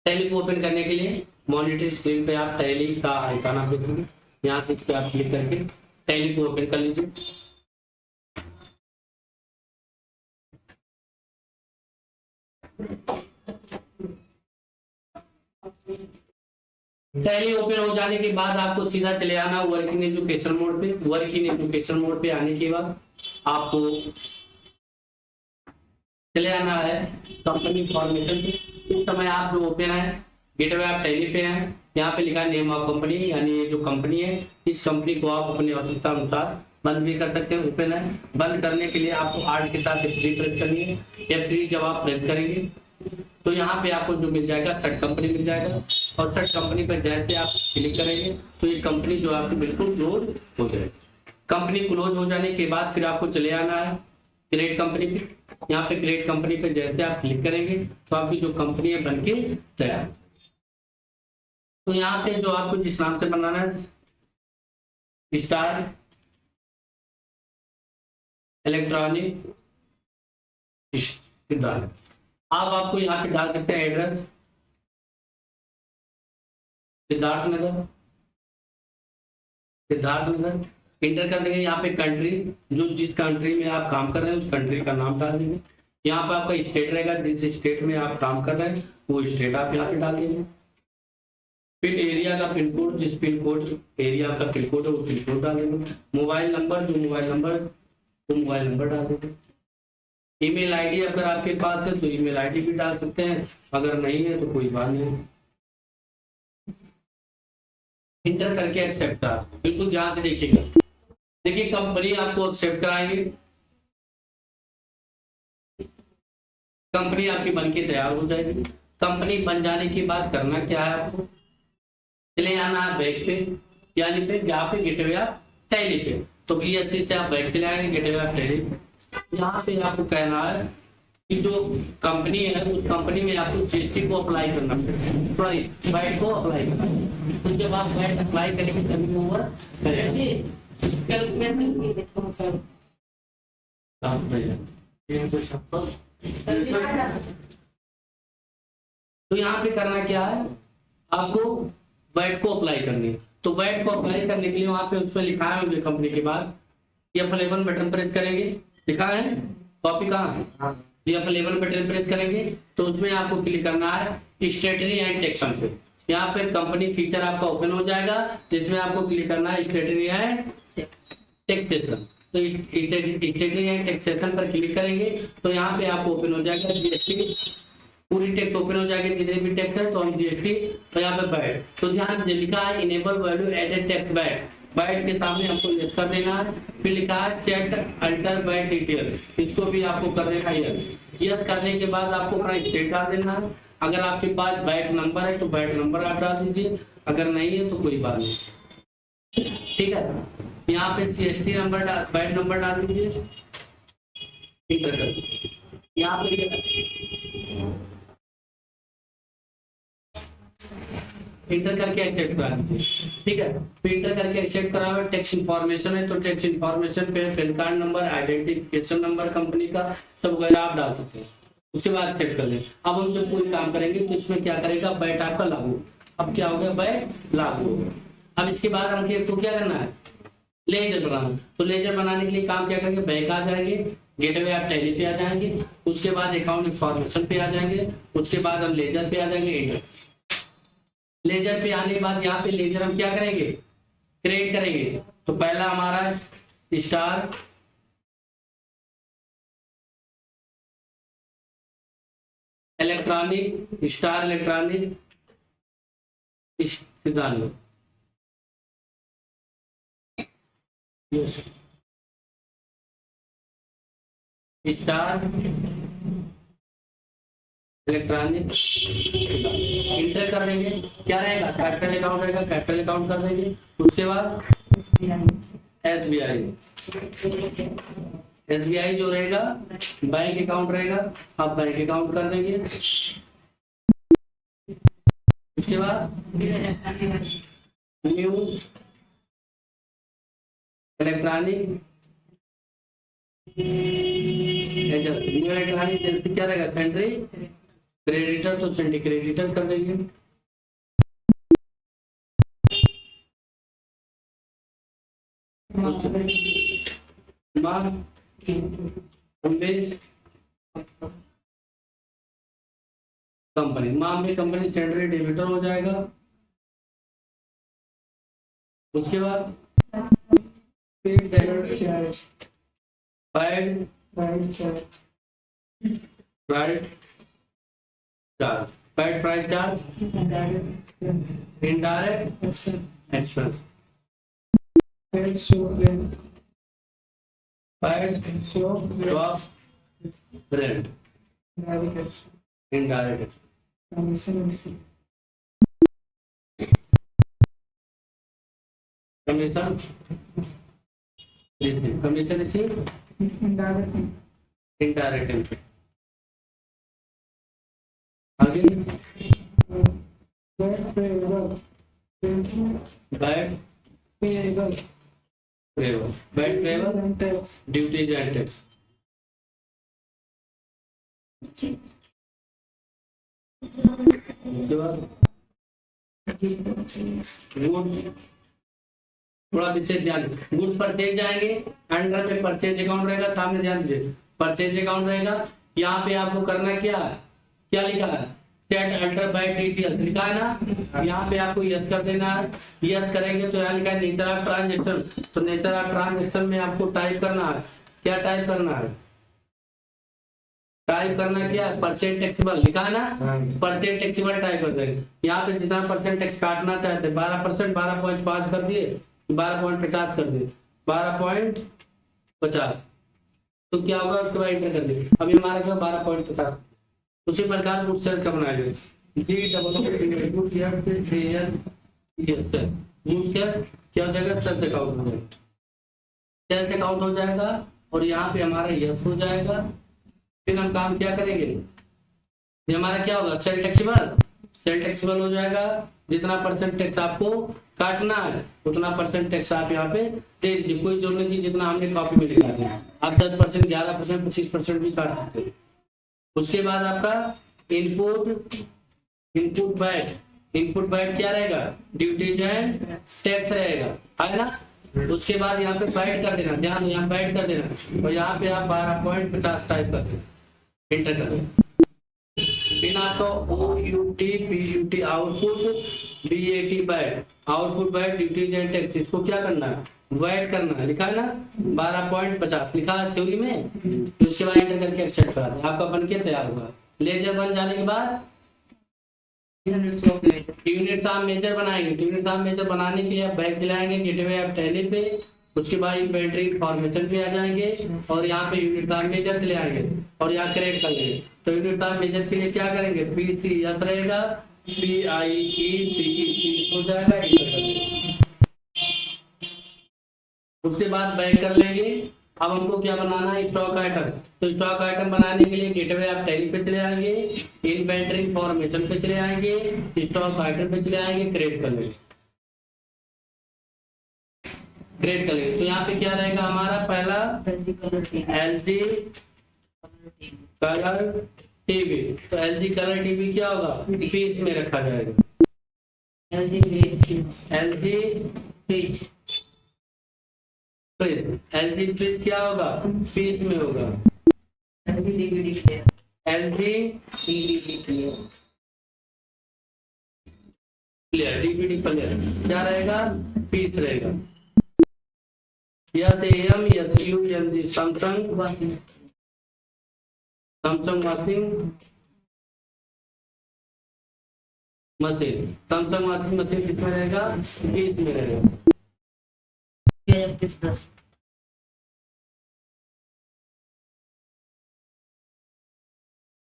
Tally को open करने के लिए मॉनिटर स्क्रीन पे आप टैली का आइकन आप देखेंगे, यहाँ से इस पे आप क्लिक करके टैली को ओपन कर लीजिए। टैली ओपन हो जाने के बाद आपको सीधा चले आना वर्क इन एजुकेशन मोड पे। वर्क इन एजुकेशन मोड पे आने के बाद आपको चले आना है कंपनी फॉर्मेशन पे। इस समय आप जो ओपन है गेटवे आप टैली पे हैं, यहाँ पे लिखा है नेम ऑफ कंपनी, यानी ये जो कंपनी है इस कंपनी को आप अपनी आवश्यकता अनुसार बंद भी कर सकते हैं। ओपन है, बंद करने के लिए आपको आर्ट के साथ F3 प्रेस करनी है। F3 जब आप प्रेस करेंगे तो यहाँ पे आपको जो मिल जाएगा सेट कंपनी मिल जाएगा, और सेट कंपनी पर जैसे आप क्लिक करेंगे तो ये कंपनी जो आपकी बिल्कुल क्लोज हो जाएगी। कंपनी क्लोज हो जाने के बाद फिर आपको चले आना है क्रिएट कंपनी पे। यहाँ पे क्रिएट कंपनी पे जैसे आप क्लिक करेंगे तो आपकी जो कंपनी है बनके तैयार। तो यहाँ पे जो आपको जिस नाम से बनाना है स्टार इलेक्ट्रॉनिक सिद्धार्थ, आप आपको यहाँ पे डाल सकते हैं एड्रेस सिद्धार्थ नगर, सिद्धार्थ नगर इंटर कर देंगे। यहाँ पे कंट्री जो जिस कंट्री में आप काम कर रहे हैं उस कंट्री का नाम डाल देंगे। यहाँ पे आपका स्टेट रहेगा, जिस स्टेट में आप काम कर रहे हैं वो स्टेट आप यहाँ पे डाल देंगे। फिर एरिया का पिन कोड, जिस पिन कोड एरिया का पिन कोड है वो पिन कोड डाल देंगे। मोबाइल नंबर जो मोबाइल नंबर वो मोबाइल नंबर डाल देंगे। ईमेल आईडी अगर आपके पास है तो ईमेल आईडी भी डाल सकते हैं, अगर नहीं है तो कोई बात नहीं। इंटर करके एक्सेप्ट करा, बिल्कुल ध्यान से देखिएगा। देखिए कंपनी आपको एक्सेप्ट कराएंगे, कंपनी आपकी बनके तैयार हो जाएगी। कंपनी बन जाने के बाद करना क्या है, आपको चले आना है बैक पे, यानी पे यहाँ पे गेटवे ऑफ टैली पे। तो BSC से आप बैक चले आएंगे गेटवे ऑफ टैली पे। यहाँ पे आपको कहना है कि जो कंपनी है उस कंपनी में आपको GST को अप्लाई करना है, सॉरी वैट को अप्लाई करना है। तो जब आप वैट अप्लाई करेंगे तभी वो वर्क करेगा। कल मैं सब देखता हूँ कल। तो यहाँ पे करना क्या है, आपको वैट को अप्लाई करनी है। तो वैट को अप्लाई करने के लिए वहां पे उस पर लिखा है कंपनी के बाद F11 बटन प्रेस करेंगे, लिखा है कॉपी कहाँ है, F11 बटन प्रेस करेंगे तो उसमें आपको क्लिक करना है स्टेटरी एंड टैक्सेशन पे। यहाँ पे कंपनी फीचर आपका ओपन हो जाएगा जिसमें आपको क्लिक करना है स्टेटरी एंड टैक्सेशन। तो स्टेटरी एंड टैक्सेशन पर क्लिक करेंगे तो यहाँ पे आपको ओपन हो जाएगा GST, पूरी टैक्स ओपन हो जाएगी, जितने भी टैक्स है तो हम GST तो यहाँ पे बैड, तो ध्यान से लिखा है enable value added tax bad, bad के सामने आपको यस कर देना है। फिर लिखा है सेट अल्टर बैड डिटेल, इसको भी आपको कर देना है यस करने के बाद आपको अपना स्टेट डाल देना है। अगर आपके पास बैड नंबर है तो बैड नंबर आप डाल दीजिए, अगर नहीं है तो कोई बात नहीं, ठीक है। यहाँ पे CST नंबर बैड नंबर डाल दीजिए, इंटर कर दीजिए। यहाँ पे इंटर करके एक्सेप्ट करा दीजिए, ठीक है। फिर इंटर करके एक्सेप्ट करा हुआ टैक्स इन्फॉर्मेशन है तो टैक्स इन्फॉर्मेशन पे pan card number, identification number company का सब वगैरह आप डाल सकते हैं। उसके बाद एक्सेप्ट कर लें। अब हम जब कोई काम करेंगे तो इसमें क्या करेगा, बैट आपका लागू, अब क्या हो गया बैट लागू हो गया। अब इसके बाद हम तो क्या करना है, लेजर बनाना। तो लेजर बनाने के लिए काम क्या करेंगे, बैंक आ जाएंगे, गेटवे आप टैली पे आ जाएंगे, उसके बाद अकाउंट इन्फॉर्मेशन पे आ जाएंगे, उसके बाद हम लेजर पे आ जाएंगे, इंटर। लेजर पे आने के बाद यहाँ पे लेजर हम क्या करेंगे, क्रिएट करेंगे। तो पहला हमारा स्टार इलेक्ट्रॉनिक, स्टार इलेक्ट्रॉनिक सिद्धांत, स्टार इलेक्ट्रॉनिक इंटर कर देंगे। क्या रहेगा, कैपिटल अकाउंट रहेगा, कैपिटल अकाउंट कर देंगे। उसके बाद SBI जो रहेगा बैंक अकाउंट रहेगा, आप बैंक अकाउंट कर देंगे। उसके बाद न्यू इलेक्ट्रॉनिक, न्यू इलेक्ट्रॉनिक क्या रहेगा, सेंट्री क्रेडिटर तो सिंडिक क्रेडिटर कर देंगे। कंपनी कंपनी स्टैंडर्ड डेबिटर हो जाएगा। उसके बाद paid direct charge, paid price charge, price charge, paid price charge, direct indirect expense, expense, paid show rent, paid show shop rent, direct expense, indirect commission receive, commission receive, commission receive, indirect indirect आगे bad payable, bad payable, payable, bad payable, and tax, duties and tax. उसके बाद good, थोड़ा पीछे ध्यान, good purchase जाएंगे, under में purchase account रहेगा, सामने ध्यान दीजिए परचेज अकाउंट रहेगा। यहाँ पे आपको करना क्या है, क्या लिखा है, सेट अल्टर बाय डिटेल्स लिखा है ना, यहाँ पे आपको यस कर देना है। यस करेंगे तो यहाँ लिखा है नेचर ऑफ ट्रांजेक्शन, तो नेचर ऑफ ट्रांजेक्शन में आपको टाइप करना है, क्या टाइप करना है, टाइप करना क्या है, परसेंट टैक्सेबल लिखा है ना, परसेंट टैक्सेबल टाइप कर देंगे। यहाँ पे जितना परसेंट टैक्स काटना चाहते हैं 12%, 12.5 कर दिए, 12.50 कर दिए, 12.50, तो क्या होगा उसके बाद इंटर कर दिए। अभी हमारा क्या 12.50। उसी प्रकार गुड सेल्स का बनाएंगे, जी डबल गुड सेल्स क्या हो जाएगा, सेल्स अकाउंट हो जाएगा, सेल्स अकाउंट हो जाएगा। और यहाँ पे हमारा यस हो जाएगा। फिर हम काम क्या करेंगे, ये हमारा क्या होगा, सेल टैक्सेबल, सेल टैक्सेबल हो जाएगा। जितना परसेंट टैक्स आपको काटना है उतना परसेंट टैक्स आप यहाँ पे दे दीजिए, कोई जरूरत नहीं कि जितना हमने कॉपी में लिखा दिया, आप 10%, 11%, 25% भी काट सकते हैं। उसके बाद आपका इनपुट, इनपुट बैड क्या रहेगा, ड्यूटीज एंड टैक्स रहेगा, है ना। उसके बाद यहाँ पे बैड कर देना, ध्यान यहाँ बैड कर देना, और यहाँ पे आप 12.50 टाइप कर देना, इंटर कर देना। बिना तो OUT output, BAT bad, output bad duties and tax, इसको क्या करना है, वैट करना है, लिखा है ना 12.50 लिखा है थ्योरी में। तो उसके बाद एंटर करके एक्सेप्ट करा दें, आपका बनके तैयार होगा। लेजर बन जाने के बाद यूनिट साम मेजर बनाएंगे। यूनिट साम मेजर बनाने के लिए आप बैक चलाएंगे गेटवे ऐप टैली पे, उसके बाद इन्वेंटरी इंफॉर्मेशन पे आ जाएंगे और यहाँ पे यूनिट साम मेजर चले आएंगे और यहाँ क्रिएट कर लेंगे। तो यूनिट साम मेजर के लिए क्या करेंगे, PCS रहेगा, PIECE हो जाएगा, एंटर कर देंगे। उसके बाद बैक कर लेंगे। अब हमको क्या बनाना है, स्टॉक आइटम। तो स्टॉक आइटम बनाने के लिए गेटवे आप टैली पे चले आएंगे, इन्वेंटरी इंफॉर्मेशन पे चले आएंगे, स्टॉक आइटम पे चले आएंगे, क्रिएट कर लेंगे, क्रिएट कर लेंगे। तो यहाँ पे क्या रहेगा हमारा, पहला LG कलर टीवी। तो LG कलर टीवी क्या होगा, पीस में रखा जाएगा, LG फ्रिज, LG फ्रिज क्या होगा, पीस में होगा, LG DVD प्लेयर क्या रहेगा, पीस रहेगा। AM SUNG Samsung washing machine, Samsung washing machine किसमें रहेगा, पीस में रहेगा।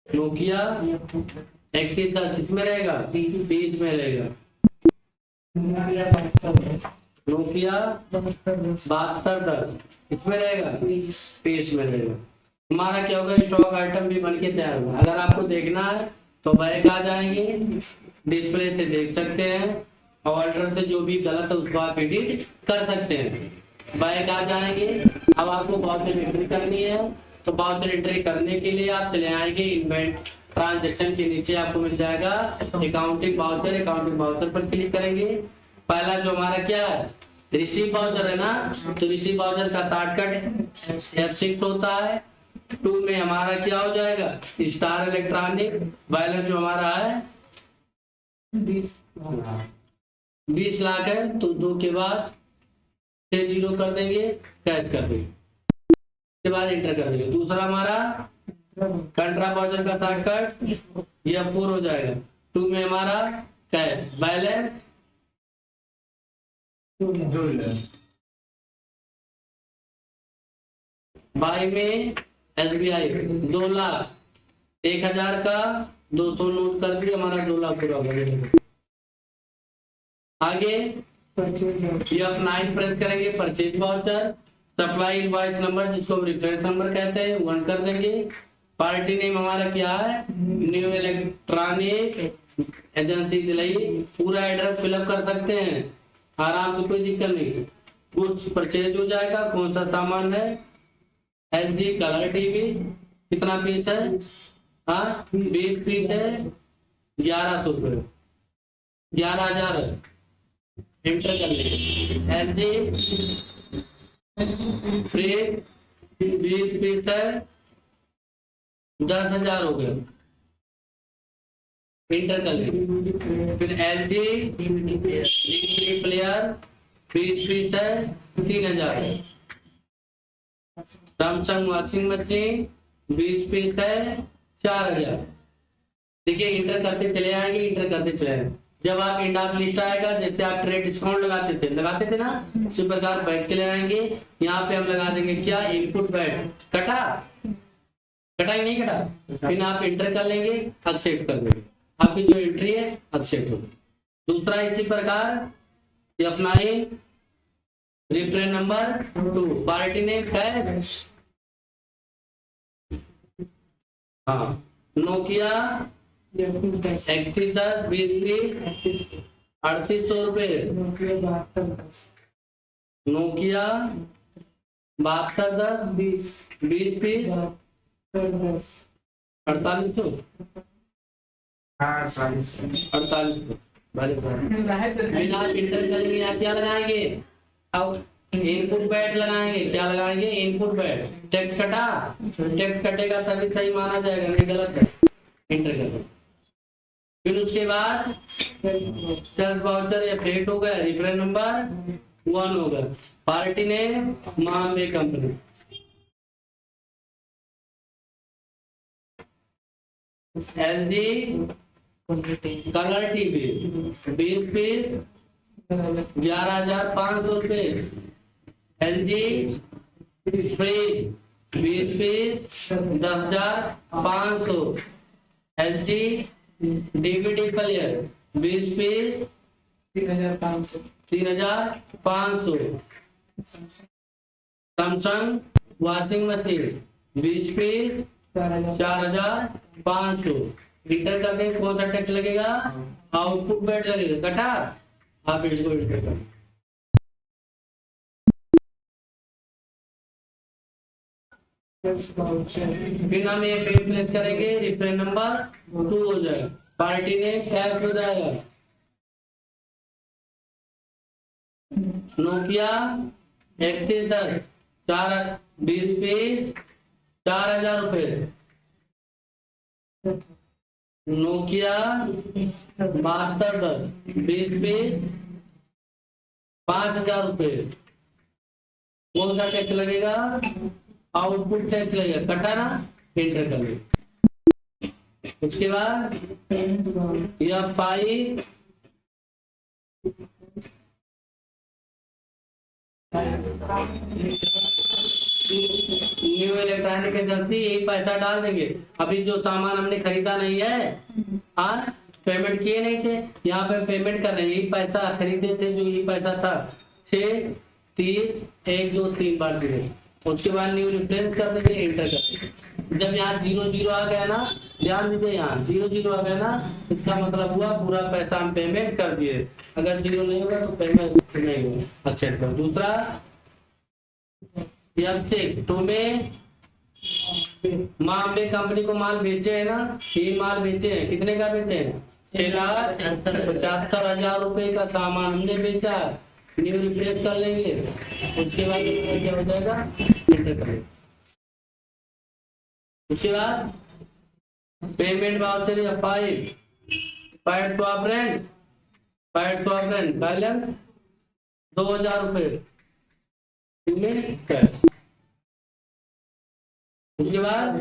नोकिया 3110 किसमें रहेगा, 20 में रहेगा। नोकिया 7210 किसमें रहेगा, 20 में रहेगा। हमारा क्या होगा, स्टॉक आइटम भी बन के तैयार होगा। अगर आपको देखना है तो बैक आ जाएंगे, डिस्प्ले से देख सकते हैं, ऑर्डर से जो भी गलत है उसको आप एडिट कर सकते हैं। बैक आ जाएंगे। अब आपको बाउचर एंट्री करनी है, तो बाउचर एंट्री करने के लिए आप चले आएंगे ट्रांजैक्शन के नीचे आपको मिल जाएगा अकाउंटिंग वाउचर। अकाउंटिंग वाउचर पर क्लिक करेंगे। पहला जो हमारा क्या है, रिसीव वाउचर है ना, तो रिसीव वाउचर का शॉर्टकट F6 होता है। 2 में हमारा क्या हो जाएगा, स्टार इलेक्ट्रॉनिक। बैलेंस जो हमारा है 20 लाख है, तो 2 के बाद 6 0 कर देंगे, कैश कर देंगे, उसके बाद एंटर कर देंगे। दूसरा हमारा कंट्रा वाउचर का शॉर्टकट ये 4 हो जाएगा। 2 में हमारा कैश बैलेंस 2 लाख। बाई में SBI 2 लाख 1000 का 200 नोट कर दिया, हमारा 2 लाख पूरा हो गया। आगे F9 प्रेस करेंगे, purchase voucher. Supply invoice number जिसको रेफरेंस नंबर कहते हैं 1 कर देंगे। पार्टी नेम हमारा क्या है, न्यू इलेक्ट्रॉनिक एजेंसी दिल्ली। पूरा एड्रेस फिलअप कर सकते हैं आराम से, कोई दिक्कत नहीं। कुछ परचेज हो जाएगा। कौन सा सामान है, LG कलर टीवी, कितना पीस है, हाँ 20 पीस है, 1100 रुपये, 11,000 है, एंटर कर लेंगे। LG फ्रिज 20 पीस है, 10,000 हो गए, एंटर कर लेंगे। फिर LG DVD प्लेयर 20 पीस है, 3,000 है। सैमसंग वॉशिंग मशीन 20 पीस है, 4,000। देखिए इंटर करते चले आएंगे, इंटर करते चले आएंगे। जब आप इंड ऑफ लिस्ट आएगा, जैसे आप ट्रेड डिस्काउंट लगाते थे ना, उसी प्रकार बैठ चले आएंगे। यहाँ पे हम लगा देंगे क्या, इनपुट बैठ। कटा ही नहीं कटा, फिर आप इंटर कर लेंगे, एक्सेप्ट कर देंगे, आपकी जो एंट्री है एक्सेप्ट होगी। दूसरा इसी प्रकार F9 reference number 2, party name cash, हाँ नोकिया 3110 20 पीस 3800 रुपये। नोकिया 7210 20 पीस 4800 बिना इंटर करेंगे यहाँ क्या लगाएंगे, अब इनपुट बैट लगाएंगे। क्या लगाएंगे, इनपुट बैट। टैक्स कटा, टैक्स कटेगा तभी सही माना जाएगा, नहीं गलत है, इंटर कर दो। फिर उसके बाद सेल्स वाउचर या फ्रेट हो गया, रेफरेंस नंबर 1 होगा, पार्टी नेम मामले company. LG colour TV 20 piece 11,500 रुपये। LG fridge 20 piece 10,500। LG DVD player 20 piece 3,500। Samsung washing machine 20 piece 4,500। Enter कर दें, कौन सा टैक्स लगेगा, आउटपुट बैट लगेगा। कटा, आप इसको इंटर कर। फिर हम ये पेज प्लेस करेंगे, रेफरेंस नंबर 2 हो जाएगा, पार्टी नेम कैश हो जाएगा। नोकिया 3110 20 पीस 4,000 रुपये। नोकिया 7210 20 पीस 5,000 रुपये। कौन सा टैक्स लगेगा, आउटपुट टैक्स लगेगा। कटा ना, एंटर कर लो। उसके बाद F5 न्यू इलेक्ट्रॉनिक एजेंसी, यही पैसा डाल देंगे। अभी जो सामान हमने खरीदा नहीं है, हाँ पेमेंट किए नहीं थे, यहाँ पे पेमेंट कर रहे हैं। यही पैसा खरीदे थे, जो यही पैसा था 6 30 1 2 3 बार दिए। उसके बाद न्यू रिफ्रेंस कर देंगे, एंटर कर देंगे। जब यहाँ 0 0 आ गया ना, ध्यान दीजिए, यहाँ 0 0 आ गया ना, इसका मतलब हुआ पूरा पैसा हम पेमेंट कर दिए। अगर 0 नहीं होगा तो पेमेंट नहीं होगा, एक्सेप्ट कर। दूसरा F6 2 में माँ अम्बे कंपनी को माल बेचे है ना, 3 माल बेचे हैं, कितने का बेचे हैं? 6,75,000 रुपए का सामान हमने बेचा। न्यू रिफ्रेश कर लेंगे, उसके बाद क्या हो जाएगा, एंटर करेंगे। उसके बाद पेमेंट वाउचर या file pad swap rent balance 2,000 रुपए कैश। उसके बाद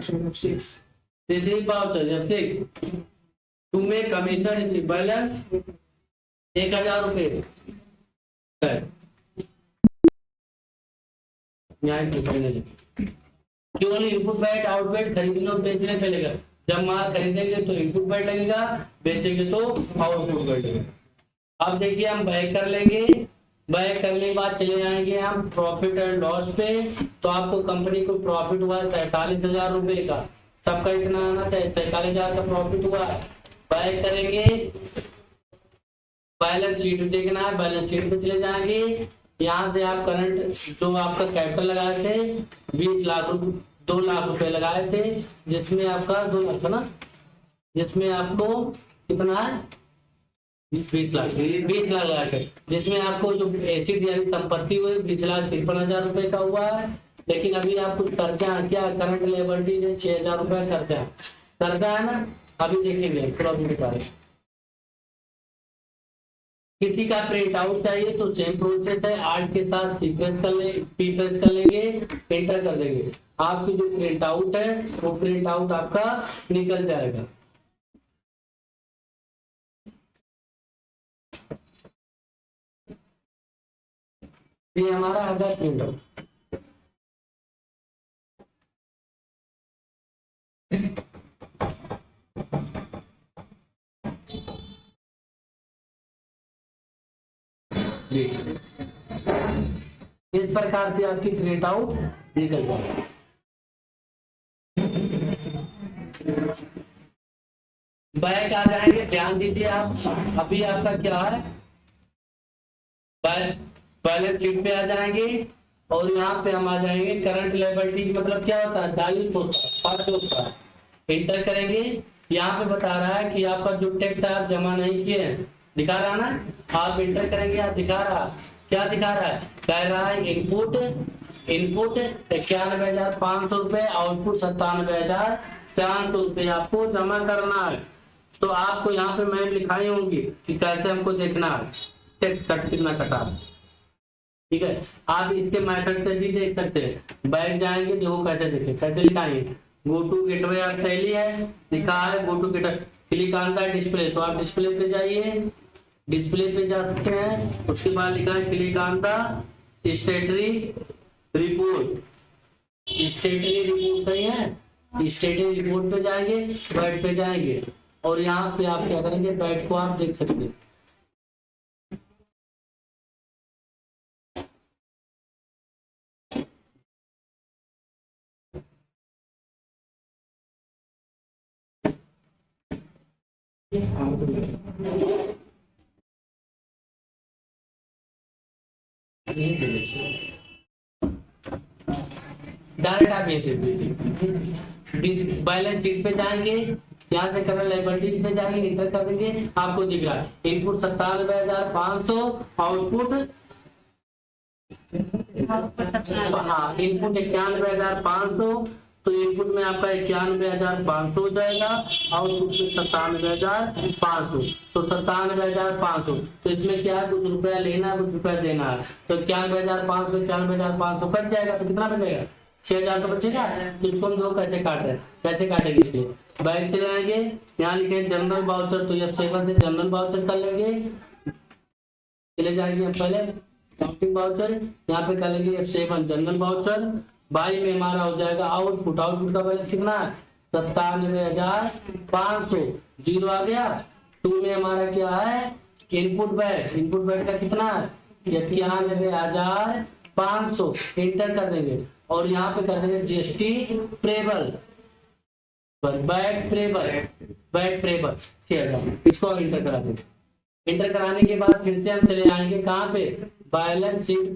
तीसरी वाउचर जब से तुम्हें कमीशन बैलेंस 1,000 रुपए कैश। केवल इनपुट बैट आउटपुट खरीदने और बेचने पे लगेगा। जब माल खरीदेंगे तो इनपुट बैट लगेगा, बेचेंगे तो आउटपुट बैट लगेगा। अब देखिए हम बैक कर लेंगे, बैक करने के बाद चले जाएंगे हम प्रॉफिट एंड लॉस पे। तो आपको कंपनी को प्रॉफिट हुआ 47,000 रुपए का, सबका इतना आना चाहिए, 47,000 का प्रॉफिट हुआ। बैक करेंगे, बैलेंस शीट देखना है, बैलेंस शीट पे चले जाएंगे। यहाँ से आप करंट जो आपका कैपिटल लगाए थे 20 लाख 2 लाख रुपए लगाए थे, जिसमें आपका 2 लाख था ना, जिसमें आपको कितना है 20 लाख लगा के, जिसमें आपको जो एसिड यानी संपत्ति हुई 20,53,000 रुपए का हुआ है। लेकिन अभी आप कुछ खर्चा क्या करंट लेबर्टीज है 6,000 रुपए खर्चा है ना, अभी देखेंगे थोड़ा भी बता रहे। किसी का प्रिंट आउट चाहिए तो सेम प्रोसेस है, आर्ट के साथ सीक्वेंस कर ले, पी प्रेस कर लेंगे, एंटर कर देंगे। आपकी जो प्रिंट आउट है वो प्रिंट आउट आपका निकल जाएगा। ये हमारा अदर प्रिंट आउट। इस प्रकार से आपकी प्रिंट आउट निकल जाएगी। बैक आ जाएंगे, ध्यान दीजिए आप, अभी आपका क्या है, बैलेंस शीट पे आ जाएंगे और यहाँ पे हम आ जाएंगे करंट लायबिलिटीज, मतलब क्या होता है, डाइल्यूट होता है, खर्च होता है। एंटर करेंगे, यहाँ पे बता रहा है कि आपका जो टैक्स आप जमा नहीं किए हैं, दिखा रहा ना, आप एंटर करेंगे, आप दिखा रहा, क्या दिखा रहा है, कह रहा है इनपुट 91,500 रुपए, आउटपुट 97,400 रुपए आपको जमा करना है। तो आपको यहाँ पे मैम लिखाई होंगी कि कैसे हमको देखना है टैक्स कट कितना कटा है, ठीक है। आप इसके मेथड से भी देख सकते हैं। बैठ जाएंगे, देखो कैसे देखें, कैसे लिखाएंगे, गो टू गेटवे और टैली है, लिखा है go to gateway, click on the display, तो आप डिस्प्ले पे जाइए, डिस्प्ले पे जा सकते हैं। उसके बाद लिखा है click on the स्टेटरी report, स्टेटरी report कहीं है, स्टेटरी रिपोर्ट पे जाएंगे, बैट पे जाएंगे और यहाँ पे आप क्या करेंगे, बैट को आप देख सकते हैं। डायरेक्ट आप ऐसे बैलेंस शीट पे जाएंगे, यहाँ से करंट लायबिलिटीज पे जाएंगे, इंटर कर देंगे, आपको दिख रहा है इनपुट 97,500, आउटपुट हाँ इनपुट 91,500, तो इनपुट में आपका 91,500 हो जाएगा, आउटपुट में 97,500, तो 97,500। तो इसमें क्या है, कुछ रुपया लेना है, कुछ रुपया देना है, तो 91,500 कट जाएगा, तो कितना बचेगा, 6,000 का बचेगा। तो इसको हम दो कैसे काट रहे हैं, कैसे काटेंगे, इसके लिए बैक चले जाएंगे, यहाँ लिखे जनरल वाउचर, तो F7 से जनरल वाउचर कर लेंगे, चले जाएंगे हम पहले काउंटिंग वाउचर, यहाँ पे कर लेंगे F7 जनरल वाउचर, बाई में हमारा हो जाएगा आउटपुट, आउटपुट का बैलेंस कितना है 97,500, जीरो आ गया। 2 में हमारा क्या है इनपुट बैट का कितना है 91,500, एंटर कर देंगे और यहाँ पे कर देंगे जीएसटी प्रेबल, बैट प्रेबल 6,000, इसको एंटर करा देंगे। एंटर कराने के बाद फिर से हम चले आएंगे कहाँ पे, बैलेंस शीट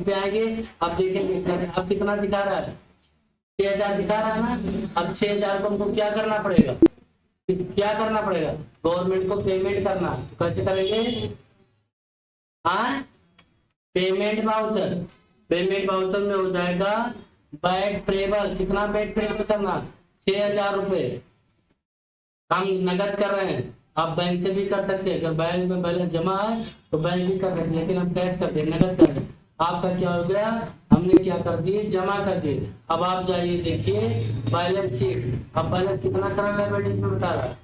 पे आएंगे। अब देखेंगे अब कितना दिखा रहा है 6,000 दिखा रहा है ना। अब 6,000 को हमको क्या करना पड़ेगा, गवर्नमेंट को पेमेंट करना। तो कैसे करेंगे, हाँ, पेमेंट वाउचर में हो जाएगा बैड पेबल। कितना बैड पेबल करना, 6,000 रुपए हम नगद कर रहे हैं। आप बैंक से भी कर सकते हैं, अगर बैंक में बैलेंस जमा है तो बैंक भी कर सकते हैं, लेकिन हम कैश करते हैं, नगद करते हैं। आपका क्या हो गया, हमने क्या कर दिए, जमा कर दिए। अब आप जाइए देखिए बैलेंस शीट। अब बैलेंस कितना करंट लायबिलिटी इसमें बता रहा है,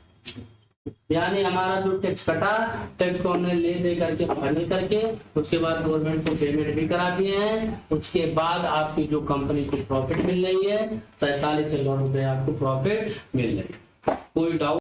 यानी हमारा जो टैक्स कटा, टैक्स को हमने ले दे करके फाइनल करके उसके बाद गवर्नमेंट को पेमेंट भी करा दिए हैं। उसके बाद आपकी जो कंपनी को प्रॉफिट मिल रही है 47 करोड़ रुपए आपको प्रॉफिट मिल रही है। कोई डाउट